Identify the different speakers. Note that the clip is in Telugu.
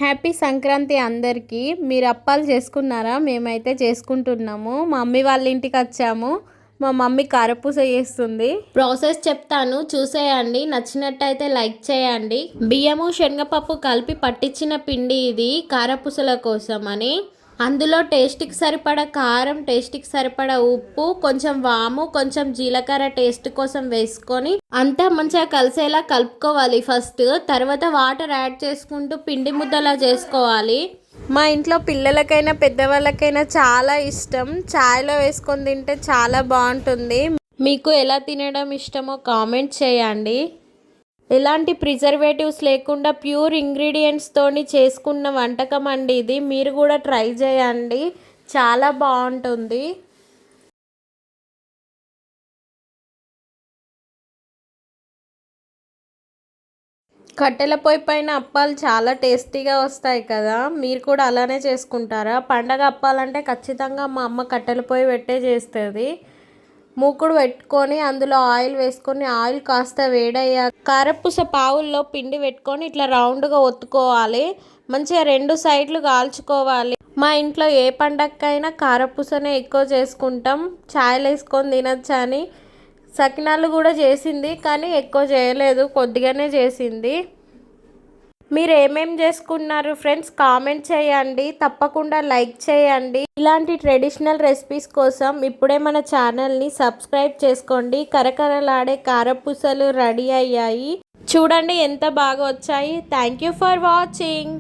Speaker 1: హ్యాపీ సంక్రాంతి అందరికీ. మీరు అప్పాలు చేసుకున్నారా? మేమైతే చేసుకుంటున్నాము. మా మమ్మీ వాళ్ళ ఇంటికి వచ్చాము. మా మమ్మీ కారపూస చేస్తుంది. ప్రాసెస్ చెప్తాను, చూసేయండి. నచ్చినట్టయితే లైక్ చేయండి. బియ్యము శనగపప్పు కలిపి పట్టించిన పిండి ఇది కారపూసల కోసం అని. అందులో టేస్ట్కి సరిపడా కారం, టేస్ట్కి సరిపడా ఉప్పు, కొంచెం వాము, కొంచెం జీలకర్ర టేస్ట్ కోసం వేసుకొని అంతా మంచిగా కలిసేలా కలుపుకోవాలి ఫస్ట్. తర్వాత వాటర్ యాడ్ చేసుకుంటూ పిండి ముద్దలా చేసుకోవాలి. మా ఇంట్లో పిల్లలకైనా పెద్దవాళ్ళకైనా చాలా ఇష్టం. చాయ్లో వేసుకొని తింటే చాలా బాగుంటుంది. మీకు ఎలా తినడం ఇష్టమో కామెంట్ చేయండి. ఎలాంటి ప్రిజర్వేటివ్స్ లేకుండా ప్యూర్ ఇంగ్రీడియంట్స్తోని చేసుకున్న వంటకం అండి ఇది. మీరు కూడా ట్రై చేయండి, చాలా బాగుంటుంది. కట్టెల పొయ్యి పైన అప్పాలు చాలా టేస్టీగా వస్తాయి కదా. మీరు కూడా అలానే చేసుకుంటారా? పండగ అప్పాలంటే ఖచ్చితంగా మా అమ్మ కట్టెల పొయ్యి పెట్టే చేస్తుంది. మూకుడు పెట్టుకొని అందులో ఆయిల్ వేసుకొని ఆయిల్ కాస్త వేడయ్యాక కారపూస పావుల్లో పిండి పెట్టుకొని ఇట్లా రౌండ్గా ఒత్తుకోవాలి. మంచిగా రెండు సైడ్లు కాల్చుకోవాలి. మా ఇంట్లో ఏ పండగకైనా కారపూసనే ఎక్కువ చేసుకుంటాం. చాయ్లు వేసుకొని తినచ్చని. సకినాలు కూడా చేసింది, కానీ ఎక్కువ చేయలేదు, కొద్దిగానే చేసింది. మీరు ఏమేం చేసుకున్నారు ఫ్రెండ్స్? కామెంట్ చేయండి, తప్పకుండా లైక్ చేయండి. ఇలాంటి ట్రెడిషనల్ రెసిపీస్ కోసం ఇప్పుడే మన ఛానల్ని సబ్స్క్రైబ్ చేసుకోండి. కరకరలాడే కారపూసలు రెడీ అయ్యాయి. చూడండి ఎంత బాగా వచ్చాయి. Thank you for watching.